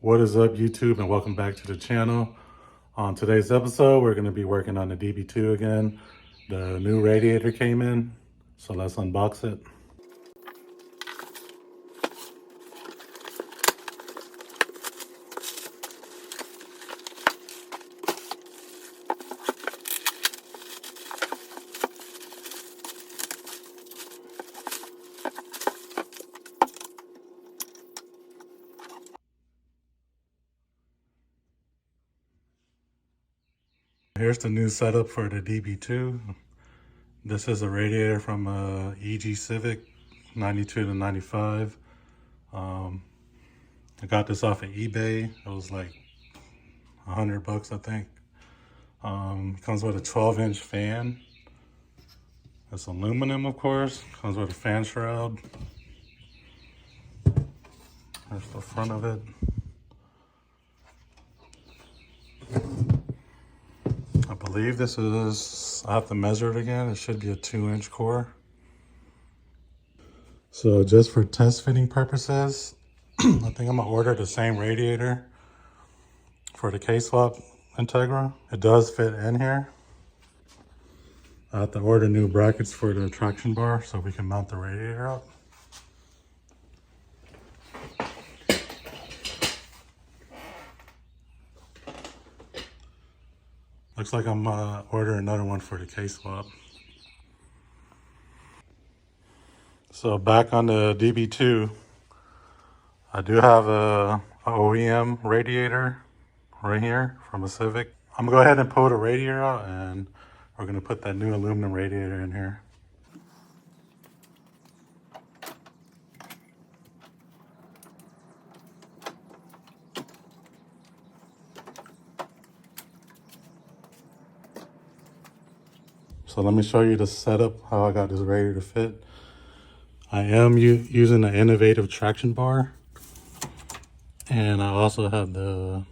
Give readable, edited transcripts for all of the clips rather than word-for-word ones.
What is up, YouTube, and welcome back to the channel. On today's episode, we're going to be working on the DB2 again. The new radiator came in, so let's unbox it. Here's the new setup for the DB2. This is a radiator from EG Civic 92 to 95. I got this off of eBay. It was like $100, I think. Comes with a 12-inch fan. It's aluminum, of course. Comes with a fan shroud. There's the front of it. I believe this is, I have to measure it again. It should be a 2-inch core. So just for test fitting purposes, I think I'm gonna order the same radiator for the K-swap Integra. It does fit in here. I have to order new brackets for the traction bar so we can mount the radiator up. Looks like I'm ordering another one for the K-swap. So back on the DB2, I do have a OEM radiator right here from a Civic. I'm gonna go ahead and pull the radiator out and we're gonna put that new aluminum radiator in here. So let me show you the setup, how I got this radiator to fit. I am using an innovative traction bar. And I also have the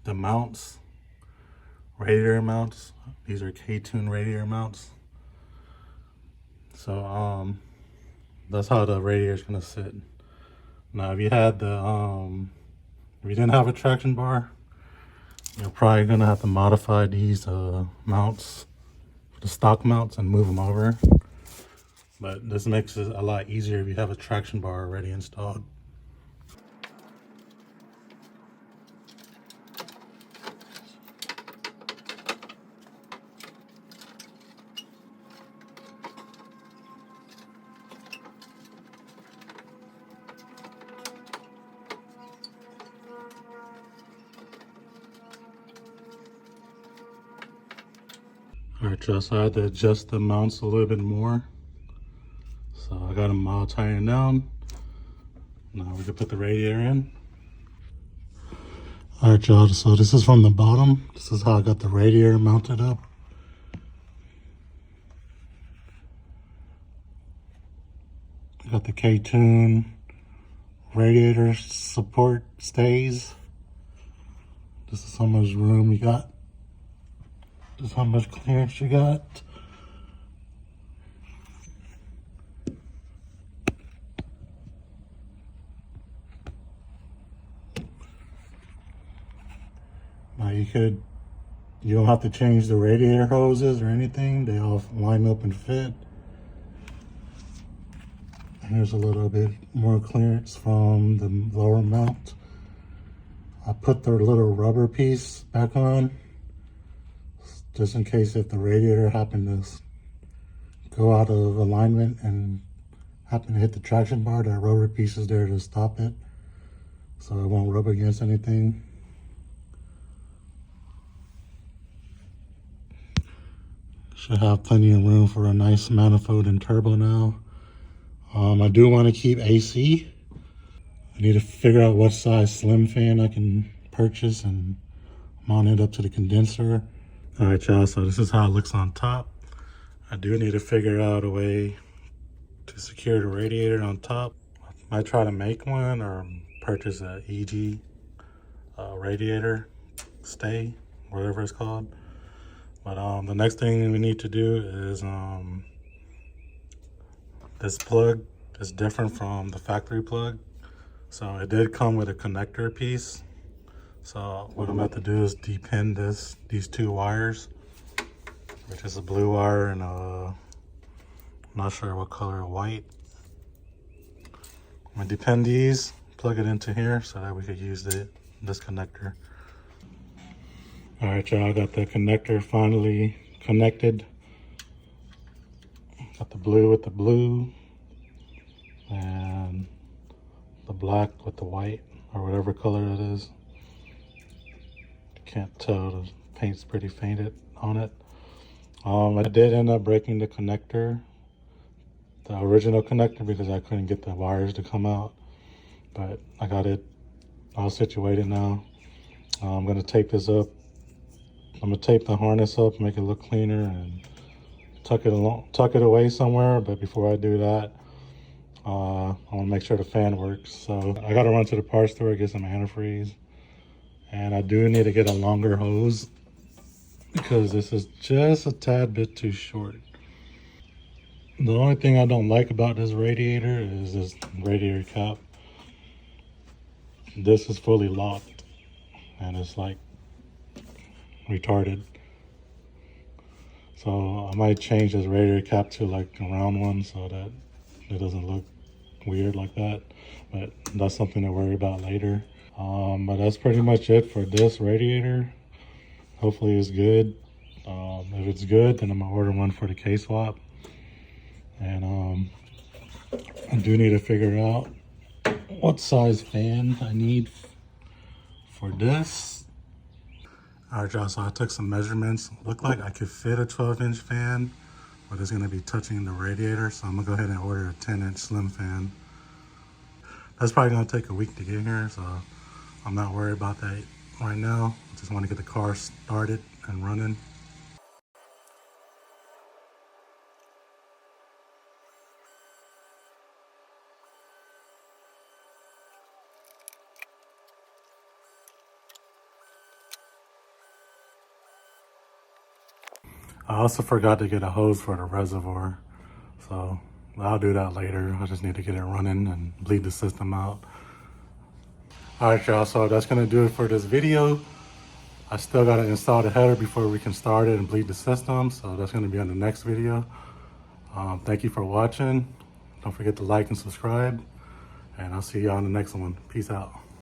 mounts, radiator mounts. These are K-tune radiator mounts. So that's how the radiator is gonna sit. Now if you had if you didn't have a traction bar, you're probably gonna have to modify these mounts, the stock mounts, and move them over. But this makes it a lot easier if you have a traction bar already installed. Alright, y'all, so I had to adjust the mounts a little bit more. So I got them all tightened down. Now we can put the radiator in. Alright, y'all, so this is from the bottom. This is how I got the radiator mounted up. Got the K-tune radiator support stays. This is how much room you got. This is how much clearance you got. Now you don't have to change the radiator hoses or anything. They all line up and fit. Here's a little bit more clearance from the lower mount. I put the little rubber piece back on, just in case if the radiator happened to go out of alignment and happen to hit the traction bar, that rubber piece is there to stop it, so it won't rub against anything. Should have plenty of room for a nice manifold and turbo now. I do want to keep AC. I need to figure out what size slim fan I can purchase and mount it up to the condenser. All right, y'all, so this is how it looks on top. I do need to figure out a way to secure the radiator on top. I might try to make one or purchase a EG radiator stay, whatever it's called. But the next thing we need to do is this plug is different from the factory plug. So it did come with a connector piece. So what I'm about to do is depin these two wires, which is a blue wire and a, I'm not sure what color, white. I'm gonna depin these, plug it into here so that we could use this connector. All right, y'all, I got the connector finally connected. Got the blue with the blue and the black with the white, or whatever color it is. Can't tell, the paint's pretty fainted on it. I did end up breaking the connector, the original connector, because I couldn't get the wires to come out, but I got it all situated now. I'm gonna tape this up. I'm gonna tape the harness up, make it look cleaner, and tuck it away somewhere. But before I do that, I want to make sure the fan works. So I gotta run to the parts store, get some antifreeze, and I do need to get a longer hose because this is just a tad bit too short. The only thing I don't like about this radiator is this radiator cap. This is fully locked and it's like retarded. So I might change this radiator cap to like a round one so that it doesn't look weird like that, but that's something to worry about later. But that's pretty much it for this radiator. Hopefully it's good. If it's good, then I'm gonna order one for the K-swap. And I do need to figure out what size fan I need for this. All right, y'all, so I took some measurements. Looked like I could fit a 12-inch fan, but it's gonna be touching the radiator, so I'm gonna go ahead and order a 10-inch slim fan. That's probably gonna take a week to get here, so I'm not worried about that right now. I just wanna get the car started and running. I also forgot to get a hose for the reservoir, so I'll do that later. I just need to get it running and bleed the system out. All right, y'all, so that's gonna do it for this video. I still gotta install the header before we can start it and bleed the system, so that's gonna be on the next video. Thank you for watching. Don't forget to like and subscribe, and I'll see y'all on the next one. Peace out.